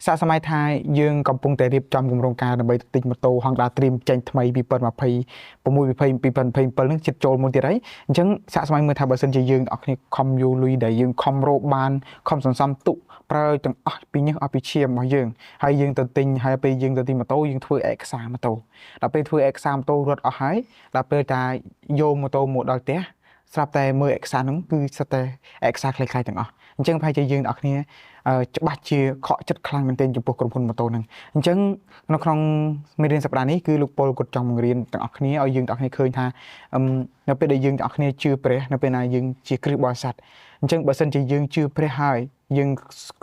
សាកសម័យថាយើងកំពុងតែរៀបចំគម្រោងការដើម្បីទិញម៉ូតូ Honda Dream ចេញថ្មី2026នឹងជិតចូលមុនទៀតហើយអញ្ចឹងសាកសម័យមើលថាបើសិនជាយើងអ្នកគ្នាខំយូរលុយដែលយើងខំរកបានខំសន្សំទុកប្រើទាំងអស់ពីញើសអស់ពីឈាមរបស់យើងហើយយើងទៅទិញហើយពេលយើងទៅទិញម៉ូតូយើងធ្វើឯកសារម៉ូតូដល់ពេលធ្វើឯកសារម៉ូតូរត់អស់ហើយដល់ពេលតាយកម៉ូតូមកដល់ផ្ទះស្រាប់តែមើលឯកសារហ្នឹងគឺសិតតែឯកសារคล้ายៗទាំងអស់អញ្ចឹងប្រហែលជាយើងអ្នកគ្នាច្បាស់ជាខកចិត្តខ្លាំងមែនទែនចំពោះក្រុមហ៊ុនម៉ូតូហ្នឹងអញ្ចឹងនៅក្នុងមេរៀនសប្តាហ៍នេះគឺលោកពលគាត់ចង់បង្រៀនទាំងអស់គ្នាឲ្យយើងទាំងអស់គ្នាឃើញថានៅពេលដែលយើងទាំងអស់គ្នាជឿព្រះនៅពេលណាយើងជាគ្រិស្តបរិស័ទអញ្ចឹងបើសិនជាយើងជឿព្រះហើយយើង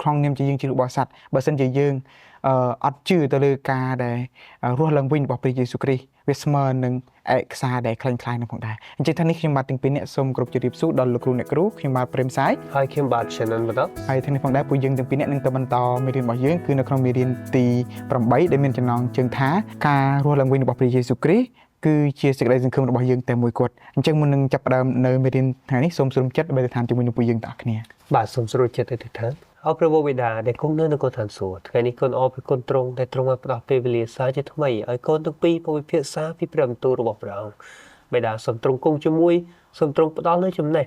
ក្នុងនាមជាយើងជាគ្រិស្តបរិស័ទបើសិនជាយើងអត់ជឿទៅលើការដែលរស់ឡើងវិញរបស់ព្រះយេស៊ូវគ្រីស្ទវាស្មើនឹងឯកសារដែលคล้ายៗនឹងផងដែរអញ្ចឹងថានេះខ្ញុំបាទទាំងពីរអ្នកសូមគោរពជម្រាបសួរដល់លោកគ្រូអ្នកគ្រូខ្ញុំបាទព្រេមសាយហើយខ្ញុំបាទ Shannon បន្តហើយថ្ងៃនេះផងដែរពួកយើងទាំងពីរអ្នកនឹងទៅបន្តមេរៀនរបស់យើងគឺនៅក្នុងមេរៀនទី8ដែលមានចំណងជើងថាការរស់ឡើងវិញរបស់ព្រះយេស៊ូវគ្រីស្ទគឺជាសេចក្តីសង្ឃឹមរបស់យើងតែមួយគត់អញ្ចឹងមុននឹងចាប់ផ្ដើមនៅមេរៀនថ្ងៃនេះសូមសូមចិត្តដើម្បីទៅឋានជាមួយនឹងពួកយើងទាំងអស់គ្នាបាទសូមស្រួលចិត្តទៅឋានអរព្រះបិតាដែលគង់នៅនគរឋានសួគ៌ថ្ងៃនេះកូនអរព្រះគុណទ្រង់ដែលទ្រង់បានផ្ដល់ពេលវេលាសារជាថ្មីឲ្យកូនទាំងពីរមកពិភាក្សាពីព្រះបន្ទូលរបស់ព្រះអង្គបិតាសូមទ្រង់គង់ជាមួយសូមទ្រង់ផ្ដល់នូវចំណេះ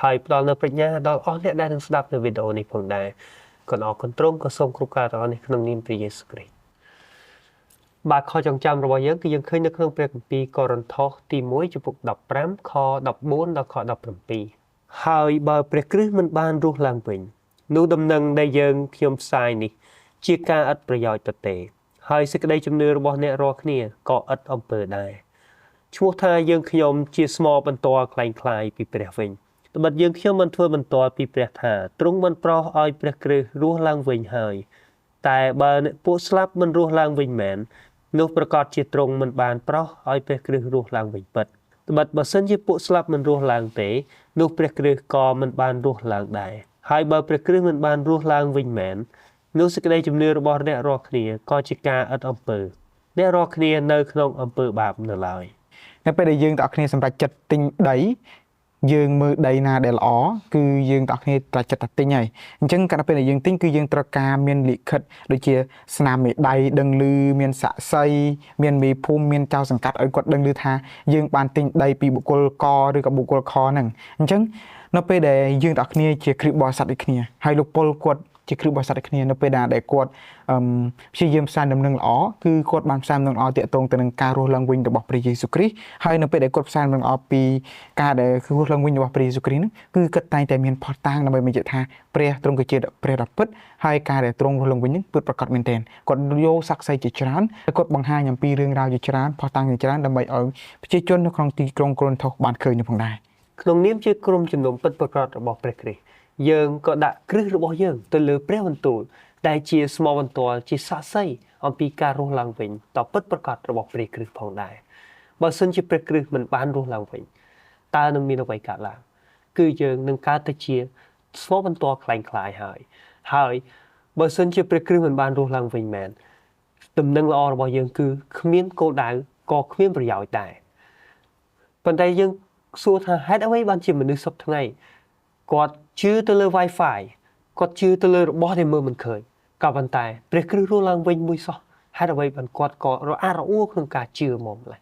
ហើយផ្ដល់នូវប្រាជ្ញាដល់អស់អ្នកដែលនឹងស្ដាប់នៅវីដេអូនេះផងដែរកូនអរគុណទ្រង់ក៏សូមគ្រប់ការទាំងអស់នេះក្នុងនាមព្រះយេស៊ូវគ្រីស្ទបាទខចងចាំរបស់យើងគឺយើងឃើញនៅក្នុងព្រះគម្ពីរកូរិនថូសទី1ចំពុក15ខ14ដល់ខ17ហើយបើព្រះគ្រីស្ទមិនបានរស់ឡើងវិញនោះដំណឹងដែលយើងខ្ញុំផ្សាយនេះជាការឥតប្រយោជន៍ទៅទេហើយសេចក្តីជំនឿរបស់អ្នករាល់គ្នាក៏ឥតអំពើដែរឈ្មោះថាយើងខ្ញុំជាស្មោបន្ទាល់คล้ายៗពីព្រះវិញត្បិតយើងខ្ញុំមិនធ្វើបន្ទាល់ពីព្រះថាទ្រង់បានប្រោសឲ្យព្រះគ្រីស្ទរស់ឡើងវិញហើយតែបើពួកស្លាប់មិនរស់ឡើងវិញមែននោះប្រកាសជាទ្រង់មិនបានប្រោសឲ្យព្រះគ្រីស្ទរស់ឡើងវិញពិតត្បិតបើសិនជាពួកស្លាប់មិនរស់ឡើងទេនោះព្រះគ្រីស្ទក៏មិនបានរស់ឡើងដែរហើយបើព្រះគ្រីស្ទមិនបានរស់ឡើងវិញមែននោះសេចក្តីជំនឿរបស់អ្នករាល់គ្នាក៏ជាការឥតអំពើអ្នករាល់គ្នានៅក្នុងអំពើបាបនៅឡើយនៅពេលដែលយើងទាំងអស់គ្នាសម្រេចចិត្តទិញដីយើងមើលដីណាដែលល្អគឺយើងទាំងអស់គ្នាត្រូវចិត្តតែទិញហើយអញ្ចឹងកាលពេលដែលយើងទិញគឺយើងត្រូវការមានលិខិតដូចជាស្នាមមេដៃដឹងឮមានសាក់សីមានមេភូមិមានចៅសង្កាត់ឲ្យគាត់ដឹងឮថាយើងបានទិញដីពីបុគ្គលកឬក៏បុគ្គលខហ្នឹងអញ្ចឹងនៅពេលដែលយើងទាំងអស់គ្នាជាគ្រិស្តបរិស័ទដូចគ្នាហើយលោកពលគាត់ជាគ្រិស្តបរិស័ទដូចគ្នានៅពេលដែលគាត់ព្យាយាមផ្សាយដំណឹងល្អគឺគាត់បានផ្សាយដំណឹងល្អទាក់ទងទៅនឹងការរស់ឡើងវិញរបស់ព្រះយេស៊ូវគ្រីស្ទហើយនៅពេលដែលគាត់ផ្សាយដំណឹងល្អពីការដែលរស់ឡើងវិញរបស់ព្រះយេស៊ូវគ្រីស្ទហ្នឹងគឺគាត់តែងតែមានផុសតាងដើម្បីបញ្ជាក់ថាព្រះទ្រង់គឺជាព្រះដ៏ពិតហើយការដែលទ្រង់រស់ឡើងវិញហ្នឹងពិតប្រាកដមែនទែនគាត់យកស័ក្តិសិទ្ធិជាច្រើនហើយគាត់បង្ហាញអំពីរឿងរ៉ាវជាច្រើនផុសតាងជាច្រើនដើម្បីឲ្យប្រជាជននៅក្នុងទីក្រុងកូរិនថូសបានឃើញផងដែរក្នុងនាមជាក្រុមជំនុំពិតប្រាកដរបស់ព្រះគ្រីស្ទយើងក៏ដាក់គ្រឹះរបស់យើងទៅលើព្រះបន្ទូលដែលជាស្មោបន្ទាល់ជាសាក្សីអំពីការរស់ឡើងវិញដ៏ពិតប្រាកដរបស់ព្រះគ្រីស្ទផងដែរបើសិនជាព្រះគ្រីស្ទមិនបានរស់ឡើងវិញតើនឹងមានអ្វីកើតឡើងគឺយើងនឹងកើតទៅជាស្មោបន្ទាល់คล้ายៗហើយបើសិនជាព្រះគ្រីស្ទមិនបានរស់ឡើងវិញមែនដំណឹងល្អរបស់យើងគឺគ្មានគោលដៅក៏គ្មានប្រយោជន៍ដែរប៉ុន្តែយើងសួរថាហេតុអ្វីបានជាមនុស្សសពថ្ងៃគាត់ជឿទៅលើ Wi-Fi គាត់ជឿទៅលើរបស់ដែលមើលមិនឃើញក៏ប៉ុន្តែព្រះគ្រីស្ទរស់ឡើងវិញមួយសោះហេតុអ្វីបានគាត់ក៏រអាក់រអួលក្នុងការជឿមកម្ល៉េះ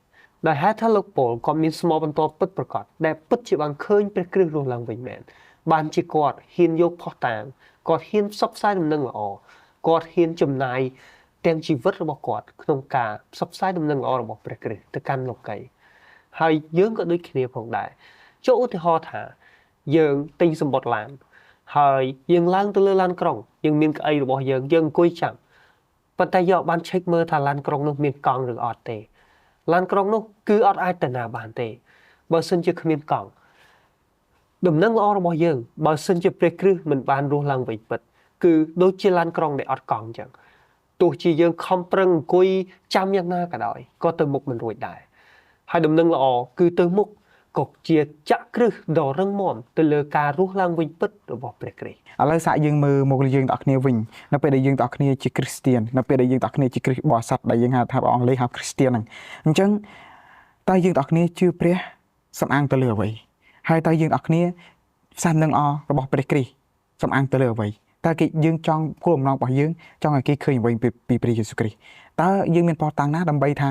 ដោយហេតុថាលោកពលគាត់មានស្មោបន្ទាល់ពិតប្រាកដដែលពិតជាបានឃើញព្រះគ្រីស្ទរស់ឡើងវិញមែនបានជាគាត់ហ៊ានយកផុសតាងគាត់ហ៊ានផ្សព្វផ្សាយដំណឹងល្អគាត់ហ៊ានចំណាយទាំងជីវិតរបស់គាត់ក្នុងការផ្សព្វផ្សាយដំណឹងល្អរបស់ព្រះគ្រីស្ទទៅកាន់លោកីហើយយើងក៏ដូចគ្នាផងដែរចុះឧទាហរណ៍ថាយើងទិញសម្បត្តិឡានហើយយើងឡើងទៅលើឡានក្រុងយើងមានកៅអីរបស់យើងអង្គុយចាំប៉ុន្តែយកបានឆែកមើលថាឡានក្រុងនោះមានកង់ឬអត់ទេឡានក្រុងនោះគឺអត់អាចទៅណាបានទេបើសិនជាគ្មានកង់ដំណឹងល្អរបស់យើងបើសិនជាព្រះគ្រីស្ទមិនបានរស់ឡើងវិញពិតគឺដូចជាឡានក្រុងដែលអត់កង់អញ្ចឹងទោះជាយើងខំប្រឹងអង្គុយចាំយ៉ាងណាក៏ដោយក៏ទៅមុខមិនរួចដែរហើយដំណឹងល្អគឺទៅមុខក៏ជាចាក់គ្រឹះដ៏រឹងមាំទៅលើការរស់ឡើងវិញពិតរបស់ព្រះគ្រីស្ទឥឡូវសាកយើងមើលមកយើងទាំងអស់គ្នាវិញនៅពេលដែលយើងទាំងអស់គ្នាជាគ្រីស្ទាននៅពេលដែលយើងទាំងអស់គ្នាជាគ្រីស្ទបរិស័ទដែលយើងហៅថាអង់គ្លេសហៅគ្រីស្ទានហ្នឹងអញ្ចឹងតើយើងទាំងអស់គ្នាជឿព្រះសំអាងទៅលើអ្វីហើយតើយើងទាំងអស់គ្នាផ្សាយដំណឹងល្អរបស់ព្រះគ្រីស្ទសំអាងទៅលើអ្វី តើគេយើងចង់គោលបំណងរបស់យើងចង់ឲ្យគេឃើញអ្វីពីព្រះយេស៊ូវគ្រីស្ទតើយើងមានផុសតាំងណាដើម្បីថា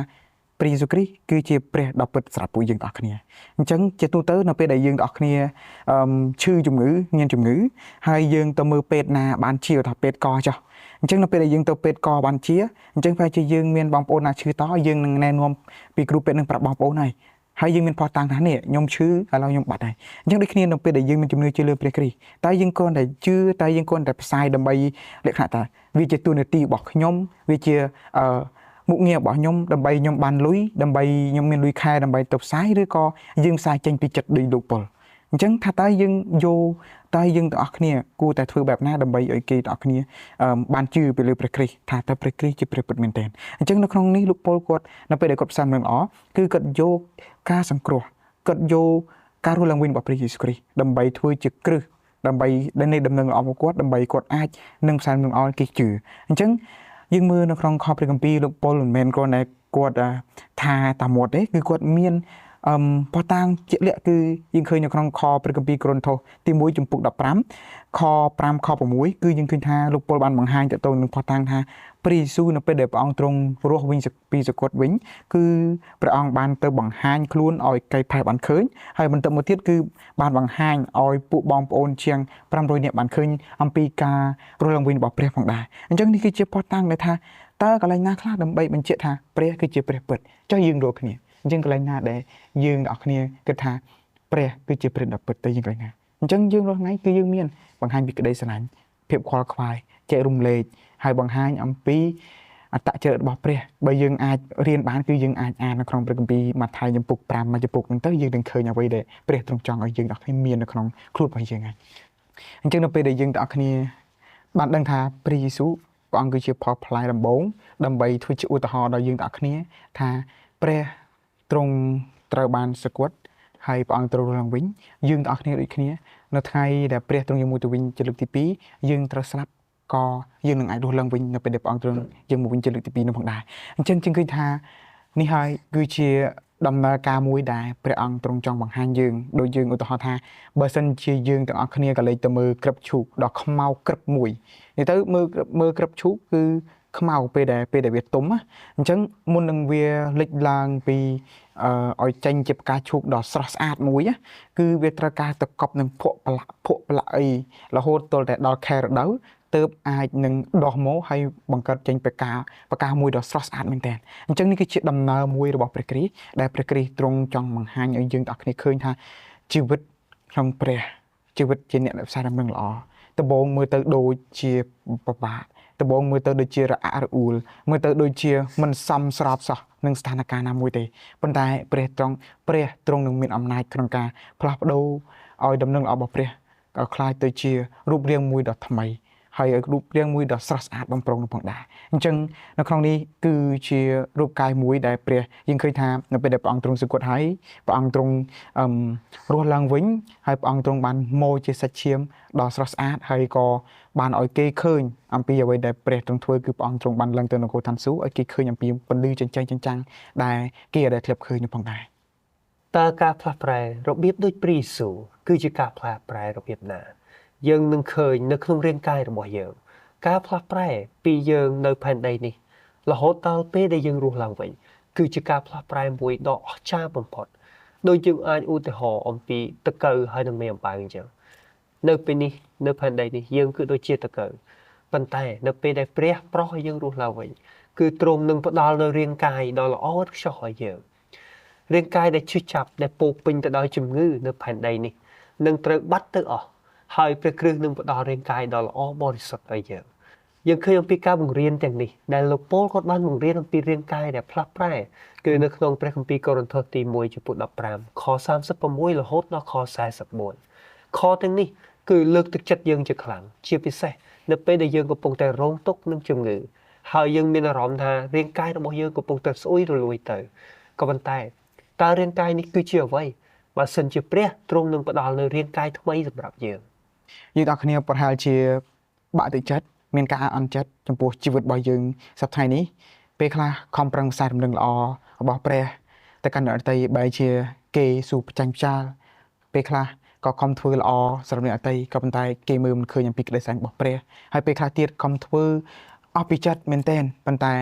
ព្រះយេស៊ូវគ្រីស្ទគឺជាព្រះដ៏ពិតសម្រាប់ពួកយើងទាំងអស់គ្នាអញ្ចឹងជាទូទៅនៅពេលដែលយើងទាំងអស់គ្នាឈឺជំងឺមានជំងឺហើយយើងទៅមើលពេទ្យណាបានជាថាពេទ្យកចុះអញ្ចឹងនៅពេលដែលយើងទៅពេទ្យកបានជាអញ្ចឹងប្រហែលជាយើងមានបងប្អូនណាឈឺតយើងនឹងណែនាំពីគ្រូពេទ្យនឹងប្រាប់បងប្អូនហើយយើងមានផុសតាំងថានេះខ្ញុំឈឺឥឡូវខ្ញុំបាត់ហើយអញ្ចឹងដូចគ្នានៅពេលដែលយើងមានជំនឿជឿលើព្រះគ្រីស្ទតែយើងគ្រាន់តែជឿតែយើងគ្រាន់តែផ្សាយដើម្បីលក្ខណៈថាវាជាទូនាទីរបស់ខ្ញុំវាជាមុខងាររបស់ខ្ញុំដើម្បីខ្ញុំបានលុយដើម្បីខ្ញុំមានលុយខែដើម្បីទៅផ្សាយឬក៏យើងផ្សាយចេញពីចិត្តដូចលោកពលអញ្ចឹងថាតើយើងយកតើយើងទាំងអស់គ្នាគួរតែធ្វើបែបណាដើម្បីឲ្យគេទាំងអស់គ្នាបានជឿទៅលើព្រះគ្រីស្ទថាតើព្រះគ្រីស្ទជាព្រះពិតមែនទែនអញ្ចឹងនៅក្នុងនេះលោកពលគាត់នៅពេលដែលគាត់ផ្សាយនឹងល្អគឺគាត់យកការសង្គ្រោះគាត់យកការរស់ឡើងវិញរបស់ព្រះយេស៊ូវគ្រីស្ទដើម្បីធ្វើជាគ្រឹះដើម្បីនៃដំណឹងល្អរបស់គាត់ដើម្បីគាត់អាចនឹងផ្សាយនឹងល្អគេជឿអញ្ចឹងយើងមើលនៅក្នុងខព្រះគម្ពីរលោកពលមិនមែនគ្រាន់តែគាត់ថាតាមមាត់ទេគឺគាត់មានផុសតាំងជាក់លាក់គឺយើងឃើញនៅក្នុងខព្រះគម្ពីរកូរិនថូសទី1ចំពុក15ខ5ខ6គឺយើងឃើញថាលោកពលបានបង្ហាញទៅទៅនឹងផុសតាំងថាព្រះយេស៊ូវនៅពេលដែលព្រះអង្គទ្រង់រស់វិញពីសគត់វិញគឺព្រះអង្គបានទៅបង្ហាញខ្លួនឲ្យកៃផែបានឃើញហើយបន្តមកទៀតគឺបានបង្ហាញឲ្យពួកបងប្អូនជាង500នាក់បានឃើញអំពីការរស់ឡើងវិញរបស់ព្រះផងដែរអញ្ចឹងនេះគឺជាផុសតាំងដែលថាតើកន្លែងណាខ្លះដើម្បីបញ្ជាក់ថាព្រះគឺជាព្រះពិតចុះយើងរកគ្នាអញ្ចឹងកន្លែងណាដែលយើងទាំងអស់គ្នាគិតថាព្រះគឺជាព្រះដ៏ពិតទៅយើងកន្លែងណាអញ្ចឹងយើងរាល់ថ្ងៃគឺយើងមានបង្ហាញពីក្តីស្រឡាញ់ភាពខ្វល់ខ្វាយចែករំលែកហើយបង្ហាញអំពីអត្តចរិតរបស់ព្រះបើយើងអាចរៀនបានគឺយើងអាចអាននៅក្នុងព្រះគម្ពីរម៉ាថាយចំពុក5មកចំពុកហ្នឹងទៅយើងនឹងឃើញអ្វីដែលព្រះទ្រង់ចង់ឲ្យយើងទាំងអស់គ្នាមាននៅក្នុងខ្លួនរបស់យើងហើយអញ្ចឹងនៅពេលដែលយើងទាំងអស់គ្នាបានដឹងថាព្រះយេស៊ូវព្រះអង្គគឺជាផលផ្លែដំបូងដើម្បីធ្វើជាឧទាហរណ៍ដល់យើងទាំងអស់គ្នាថាព្រះទ្រង់ត្រូវបានសគត់ហើយព្រះអង្គត្រូវរស់ឡើងវិញយើងទាំងអស់គ្នាដូចគ្នានៅថ្ងៃដែលព្រះទ្រង់យកមកទៅវិញជាលើកទី2យើងត្រូវស្លាប់ក៏យើងនឹងអាចរស់ឡើងវិញនៅពេលដែលព្រះអង្គទ្រង់យកមកវិញជាលើកទី2នោះផងដែរអញ្ចឹងយើងឃើញថានេះហើយគឺជាដំណើរការមួយដែលព្រះអង្គទ្រង់ចង់បង្ហាញយើងដូចយើងឧទាហរណ៍ថាបើសិនជាយើងទាំងអស់គ្នាក៏លេចទៅមើលក្រឹបឈូកដ៏ខ្មៅក្រឹបមួយនេះទៅមើលក្រឹបឈូកគឺខ្មៅពេលដែលវាទុំអញ្ចឹងមុននឹងវាលេចឡើងពីឲ្យចេញជាផ្កាឈូកដ៏ស្រស់ស្អាតមួយគឺវាត្រូវការទៅកប់នឹងភក់ប្រឡាក់អីរហូតទល់តែដល់ខែរដូវទើបអាចនឹងដោះមកហើយបង្កើតចេញផ្កាមួយដ៏ស្រស់ស្អាតមែនទែនអញ្ចឹងនេះគឺជាដំណើរមួយរបស់ព្រះគ្រីស្ទដែលព្រះគ្រីស្ទទ្រង់ចង់បង្ហាញឲ្យយើងទាំងអស់គ្នាឃើញថាជីវិតក្នុងព្រះជីវិតជាអ្នកផ្សាយដំណឹងល្អដំបូងមើលទៅដូចជាពិបាកដំបូងមើលទៅដូចជារអាក់រអួលមើលទៅដូចជាមិនសមស្របសោះនឹងស្ថានភាពណាមួយទេប៉ុន្តែព្រះទ្រង់នឹងមានអំណាចក្នុងការផ្លាស់ប្ដូរឲ្យដំណឹងល្អរបស់ព្រះក៏คล้ายទៅជារូបរាងមួយដ៏ថ្មីហើយរូបរាងមួយដ៏ស្រស់ស្អាតបំព្រងនឹងផងដែរអញ្ចឹងនៅក្នុងនេះគឺជារូបកាយមួយដែលព្រះយើងឃើញថានៅពេលដែលព្រះអង្គទ្រង់សគត់ហើយព្រះអង្គទ្រង់រស់ឡើងវិញហើយព្រះអង្គទ្រង់បានមកជាសាច់ឈាមដ៏ស្រស់ស្អាតហើយក៏បានឲ្យគេឃើញអំពីអ្វីដែលព្រះទ្រង់ធ្វើគឺព្រះអង្គទ្រង់បានឡើងទៅនគរឋានសួគ៌ឲ្យគេឃើញអំពីពន្លឺចិញ្ចាំងដែលគេអាចធ្លាប់ឃើញនឹងផងដែរតើការផ្លាស់ប្រែរបៀបដូចព្រះយេស៊ូវគឺជាការផ្លាស់ប្រែរបៀបណាយើងនឹងឃើញនៅក្នុងរាងកាយរបស់យើងការផ្លាស់ប្រែពីយើងនៅផែនដីនេះរហូតដល់ពេលដែលយើងរស់ឡើងវិញគឺជាការផ្លាស់ប្រែមួយដ៏អស្ចារ្យបំផុតដូចយើងអាចឧទាហរណ៍អំពីតកៅហើយនឹងមេអំបៅអញ្ចឹងនៅពេលនេះនៅផែនដីនេះយើងគឺដូចជាតកៅប៉ុន្តែនៅពេលដែលព្រះប្រោះឲ្យយើងរស់ឡើងវិញគឺទ្រង់នឹងផ្ដល់នៅរាងកាយដ៏ល្អឥតខ្ចោះឲ្យយើងរាងកាយដែលឈឺចាប់ដែលពោពេញទៅដោយជំងឺនៅផែនដីនេះនឹងត្រូវបាត់ទៅអស់ហើយព្រះគ្រីស្ទនឹងផ្ដល់រាងកាយដ៏ល្អបរិសុទ្ធឲ្យយើងឃើញអំពីការបង្រៀនទាំងនេះដែលលោកប៉ូលគាត់បានបង្រៀនអំពីរាងកាយដែលផ្លាស់ប្រែគឺនៅក្នុងព្រះគម្ពីរកូរិនថូសទី1ចំពុក15ខ36រហូតដល់ខ44ខទាំងនេះគឺលើកទឹកចិត្តយើងជាខ្លាំងជាពិសេសនៅពេលដែលយើងកំពុងតែរងទុក្ខនឹងជំងឺហើយយើងមានអារម្មណ៍ថារាងកាយរបស់យើងកំពុងតែស្អុយរលួយទៅក៏ប៉ុន្តែតើរាងកាយនេះគឺជាអ្វីបើសិនជាព្រះទ្រង់នឹងផ្ដល់នៅរាងកាយថ្មីសម្រាប់យើងទាំងគ្នាប្រហែលជាបាក់ទឹកចិត្តមានការអន់ចិត្តចំពោះជីវិតរបស់យើងសប្តាហ៍នេះពេលខ្លះខំប្រឹងផ្សាយដំណឹងល្អរបស់ព្រះតែកាន់តែបែរជាគេស៊ូប្រចាញ់ផ្ចាលពេលខ្លះ ក៏ខំធ្វើល្អសម្រាប់អ្នកអតីក៏ប៉ុន្តែគេមើលមិនឃើញអំពីក្តីស្រឡាញ់របស់ព្រះហើយពេលខ្លះទៀតខំធ្វើអស់ពីចិត្តមែនទែនប៉ុន្តែ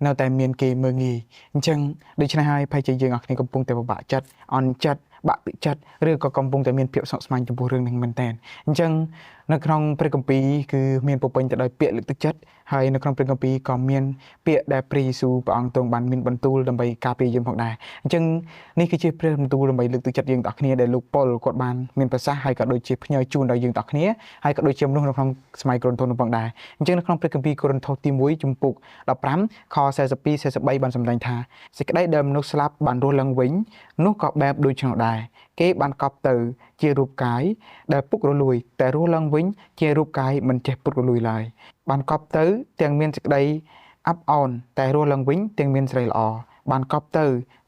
នៅតែមានគេមើងងាយអញ្ចឹងដូច្នេះហើយប្រហែលជាយើងអស់គ្នាកំពុងតែពិបាកចិត្តអន់ចិត្តបាក់ពីចិត្តឬក៏កំពុងតែមានភាពស្មុគស្មាញចំពោះរឿងនេះមែនទែនអញ្ចឹងនៅក្នុងព្រះគម្ពីរគឺមានពោពេញទៅដោយពាក្យលើកទឹកចិត្តហើយនៅក្នុងព្រះគម្ពីរក៏មានពាក្យដែលព្រះយេស៊ូវព្រះអង្គទ្រង់បានមានបន្ទូលដើម្បីការពារយើងផងដែរអញ្ចឹងនេះគឺជាព្រះបន្ទូលដើម្បីលើកទឹកចិត្តយើងទាំងអស់គ្នាដែលលោកប៉ុលគាត់បានមានប្រសាសន៍ហើយក៏ដូចជាផ្ញើជូនដល់យើងទាំងអស់គ្នាហើយក៏ដូចជាមនុស្សនៅក្នុងសម័យកូរិនថូសនោះផងដែរអញ្ចឹងនៅក្នុងព្រះគម្ពីរកូរិនថូសទី1ជំពូក15ខ42 43បានសម្ដែងថាសេចក្តីដែលមនុស្សស្លាប់បានរស់ឡើងវិញនោះក៏បែបដូចឆ្នោដែរគេបានកប់ទៅជារូបកាយដែលពុករលួយតែរស់ឡើងវិញជារូបកាយមិនចេះពុករលួយឡើយបានកប់ទៅទាំងមានសេចក្តីអាប់អោនតែរស់ឡើងវិញទាំងមានស្រីល្អបានកប់ទៅ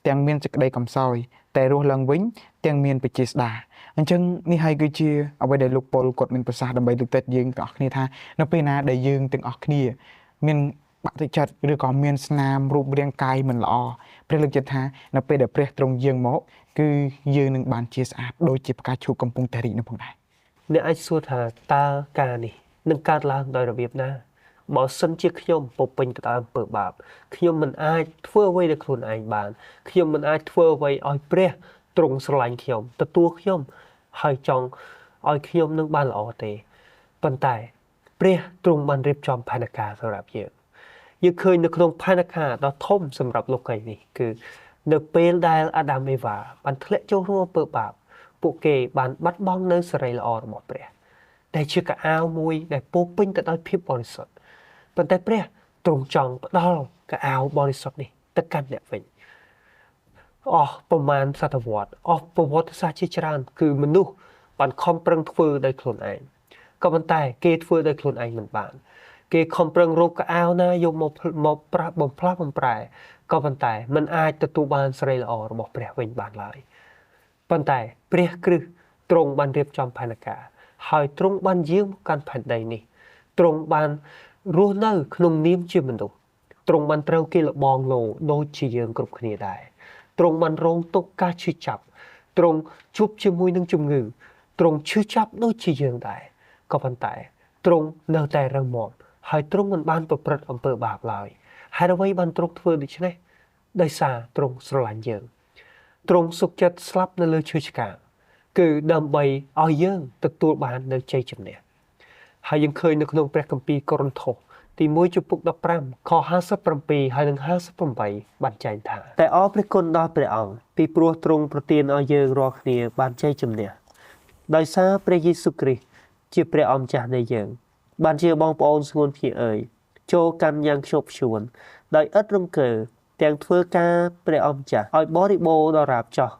ទាំងមានសេចក្តីកំសោយតែរស់ឡើងវិញទាំងមានបជាស្ដាអញ្ចឹងនេះហើយគឺជាអ្វីដែលលោកប៉ុលគាត់មានប្រសាសន៍ដើម្បីលើកទឹកចិត្តយើងទាំងអស់គ្នាថានៅពេលណាដែលយើងទាំងអស់គ្នាមានបាក់ទឹកចិត្តឬក៏មានស្នាមរូបរាងកាយមិនល្អព្រះលើកចិត្តថានៅពេលដែលព្រះទ្រង់យាងមកគឺយើងនឹងបានជាស្អាតដូចជាផ្កាឈូកកំពុងតែរីកនោះផងដែរ អ្នកអាចសួរថាតើការនេះនឹងកើតឡើងដោយរបៀបណាបើសិនជាខ្ញុំពពេញទៅដោយអំពើបាបខ្ញុំមិនអាចធ្វើអ្វីដោយខ្លួនឯងបានខ្ញុំមិនអាចធ្វើអ្វីឲ្យព្រះទ្រង់ស្រឡាញ់ខ្ញុំទទួលខ្ញុំហើយចង់ឲ្យខ្ញុំនឹងបានល្អទេប៉ុន្តែព្រះទ្រង់បានរៀបចំផែនការសម្រាប់យើងឃើញនៅក្នុងផែនការដ៏ធំសម្រាប់លោកីនេះគឺនៅពេលដែលអាដាមអេវ៉ាបានធ្លាក់ចូលក្នុងអំពើបាបពួកគេបានបាត់បង់នៅសេរីល្អរបស់ព្រះដែលជាកៅអៅមួយដែលពោពេញទៅដោយភាពបរិសុទ្ធប៉ុន្តែព្រះទ្រង់ចង់ផ្ដល់កៅអៅបរិសុទ្ធនេះទៅកាន់អ្នកវិញអស់ប្រមាណសតវត្សអស់ប្រវត្តិសាស្ត្រជាច្រើនគឺមនុស្សបានខំប្រឹងធ្វើដោយខ្លួនឯងក៏ប៉ុន្តែគេធ្វើដោយខ្លួនឯងមិនបានគេខំប្រឹងរកកៅអៅណាយកមកប្រាស់បំផ្លាស់បំប្រែក៏ប៉ុន្តែมันអាចទទួលបានសេរីល្អរបស់ព្រះវិញបានឡើយប៉ុន្តែព្រះគ្រិស្តទ្រង់បានរៀបចំផែនការហើយទ្រង់បានយាងមកកាន់ផែនដីនេះទ្រង់បានរស់នៅក្នុងនាមជាមនុស្សទ្រង់បានត្រូវគេលបងលោដូចជាយើងគ្រប់គ្នាដែរទ្រង់បានរងទុក្ខការឈឺចាប់ទ្រង់ជួបជាមួយនឹងជំងឺទ្រង់ឈឺចាប់ដូចជាយើងដែរក៏ប៉ុន្តែទ្រង់នៅតែរឹងមាំហើយទ្រង់មិនបានប្រព្រឹត្តអំពើបាបឡើយហើយអ្វីបានទ្រង់ធ្វើដូច្នេះដោយសារទ្រង់ស្រឡាញ់យើងទ្រង់សុខចិត្តស្លាប់នៅលើឈើឆ្កាងគឺដើម្បីឲ្យយើងទទួលបាននៅជ័យជំនះហើយយើងឃើញនៅក្នុងព្រះគម្ពីរកូរិនថូសទី1ជំពូក15ខ57ហើយនិង58បានចែងថាតែអរព្រះគុណដល់ព្រះអង្គពីព្រោះទ្រង់ប្រទានឲ្យយើងរាល់គ្នាបានជ័យជំនះដោយសារព្រះយេស៊ូវគ្រីស្ទជាព្រះអម្ចាស់នៃយើងបានជាបងប្អូនស្ងួនភ្ញាក់អើយចូលកាន់យ៉ាងខ្ជាប់ខ្ជួនដោយឥតរង្គើទាំងធ្វើការព្រះអម្ចាស់ឲ្យបរិបូរណ៍ដល់រាបចោះ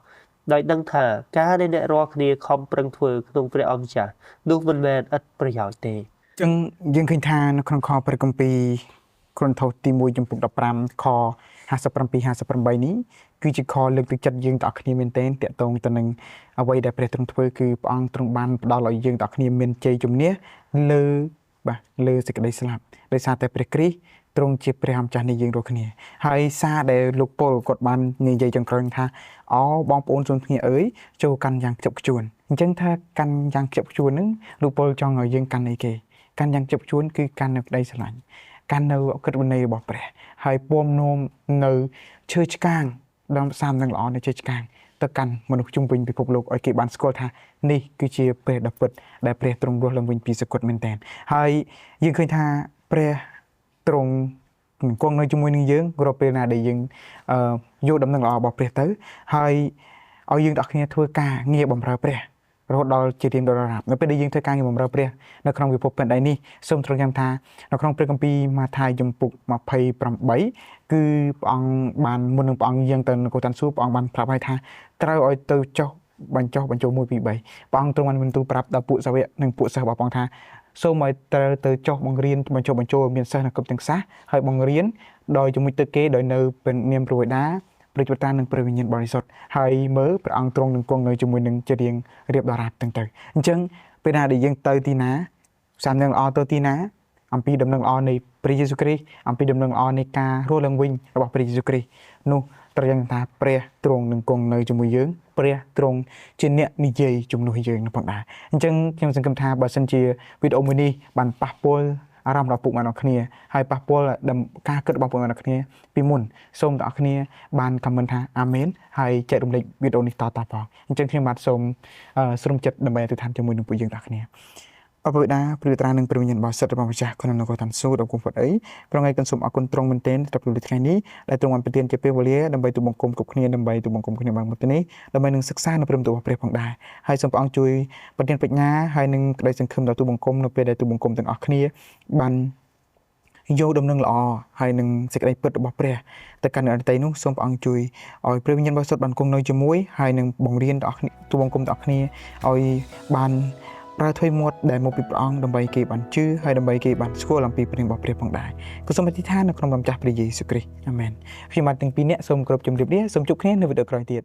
ដោយដឹងថាការដែលអ្នករាល់គ្នាខំប្រឹងធ្វើក្នុងព្រះអម្ចាស់នោះមិនមែនឥតប្រយោជន៍ទេអញ្ចឹងយើងឃើញថានៅក្នុងខព្រះគម្ពីរកូរិនថូសទី1ចំពុក15ខ57 58នេះគឺជាខលើកទឹកចិត្តយើងទាំងអស់គ្នាមែនទែនតាក់ទងទៅនឹងអ្វីដែលព្រះទ្រង់ធ្វើគឺព្រះអង្គទ្រង់បានផ្ដល់ឲ្យយើងទាំងអស់គ្នាមានជ័យជំនះលើសេចក្តីស្លាប់ដោយសារតែព្រះគ្រីស្ទទ្រង់ជាព្រះអម្ចាស់នៃយើងរាល់គ្នាហើយសារដែលលោកប៉ុលគាត់បាននិយាយចុងក្រោយថាអូបងប្អូនជនគ្នាអើយចូលកាន់យ៉ាងខ្ជាប់ខ្ជួនអញ្ចឹងថាកាន់យ៉ាងខ្ជាប់ខ្ជួនហ្នឹងលោកប៉ុលចង់ឲ្យយើងកាន់អីគេកាន់យ៉ាងខ្ជាប់ខ្ជួនគឺកាន់នៅក្តីស្រឡាញ់កាន់នៅអក្រិតវិន័យរបស់ព្រះហើយពំនាំនៅឈើឆ្កាងដល់សាមនឹងល្អនៅឈើឆ្កាងទៅកាន់មនុស្សជុំវិញពិភពលោកឲ្យគេបានស្គាល់ថានេះគឺជាព្រះដ៏ពិតដែលព្រះទ្រង់រស់ឡើងវិញពីសគត់មែនទែនហើយយើងឃើញថាព្រះទ្រង់គង់នៅជាមួយនឹងយើងរាល់ពេលណាដែលយើងយកដំណឹងល្អរបស់ព្រះទៅហើយឲ្យយើងទាំងគ្នាធ្វើការងារបម្រើព្រះរហូតដល់ជារៀងដល់រាបនៅពេលដែលយើងធ្វើការងារបម្រើព្រះនៅក្នុងពិភពផែនដីនេះសូមទ្រង់ចាំថានៅក្នុងព្រះគម្ពីរម៉ាថាយជំពូក28គឺព្រះអង្គបានមុននឹងព្រះអង្គយាងទៅនគរឋានសួគ៌ព្រះអង្គបានប្រាប់ឲ្យថាត្រូវឲ្យទៅចុះបញ្ចូល1 2 3ព្រះអង្គទ្រង់បានបន្ទូលប្រាប់ដល់ពួកសាវកនិងពួកសិស្សរបស់ព្រះអង្គថាសូមឲ្យត្រូវទៅចុះបង្រៀនបញ្ចូលមានសិស្សនៅគ្រប់ទាំងសាសហើយបង្រៀនដោយជាមួយទឹកគេដោយនៅនាមព្រះបិតាព្រះចតានិងព្រះវិញ្ញាណបរិសុទ្ធហើយមើលព្រះអង្គទ្រង់នឹងគង់នៅជាមួយនឹងជារៀងរៀបដរាបទាំងទៅអញ្ចឹងពេលណាដែលយើងទៅទីណាសាមនឹងល្អទៅទីណា អំពីដំណឹងល្អនៃព្រះយេស៊ូវគ្រីស្ទអំពីដំណឹងល្អនៃការរស់ឡើងវិញរបស់ព្រះយេស៊ូវគ្រីស្ទនោះត្រូវយ៉ាងថាព្រះទ្រង់នឹងគង់នៅជាមួយយើងព្រះទ្រង់ជាអ្នកនិយាយជំនួសយើងនឹងផងដែរអញ្ចឹងខ្ញុំសង្ឃឹមថាបើសិនជាវីដេអូមួយនេះបានប៉ះពាល់អារម្មណ៍របស់ពុកម៉ែអ្នកគ្នាហើយប៉ះពាល់ការគិតរបស់ពុកម៉ែអ្នកគ្នាពីមុនសូមអ្នកគ្នាបានខមមិនថាអាមែនហើយចែករំលែកវីដេអូនេះតៗផងអញ្ចឹងខ្ញុំបាទសូមស្រុំចិត្តដើម្បីអធិដ្ឋានជាមួយនឹងពួកយើងអ្នកគ្នាអបិតាព្រះត្រានឹងព្រះវិញ្ញាណបរិសុទ្ធរបស់ម្ចាស់ក្នុងនគរឋានសួគ៌ដ៏គង់វត្តអីប្រងៃកាន់សូមអរគុណទ្រង់មែនទែនសម្រាប់ពេលថ្ងៃនេះដែលទ្រង់បានប្រទានជាពេលវេលាដើម្បីទូបង្គំគ្រប់គ្នាដើម្បីទូបង្គំគ្នាបានមកនេះដើម្បីនឹងសិក្សានៅព្រមទូរបស់ព្រះផងដែរហើយសូមព្រះអង្គជួយប្រទានបញ្ញាហើយនឹងក្តីសង្ឃឹមដល់ទូបង្គំនៅពេលដែលទូបង្គំទាំងអស់គ្នាបានយកដំណឹងល្អហើយនឹងសេចក្តីពិតរបស់ព្រះទៅកាន់អ្នកដទៃនោះសូមព្រះអង្គជួយឲ្យព្រះវិញ្ញាណបរិសុទ្ធបានគង់នៅជាមួយហើយនឹងបង្រៀនដល់ទូបង្គំទាំងអស់គ្នាឲ្យបានប្រើថ្វីមាត់ដែលមកពីព្រះអង្គដើម្បីគេបានជឿហើយដើម្បីគេបានស្គាល់អំពីព្រះរបស់ព្រះផងដែរក៏សូមអធិដ្ឋាននៅក្នុងនាមម្ចាស់ព្រះយេស៊ូវគ្រីស្ទអាមែនខ្ញុំបាទទាំងពីរនាក់សូមគោរពជម្រាបលាសូមជួបគ្នានៅវីដេអូក្រោយទៀត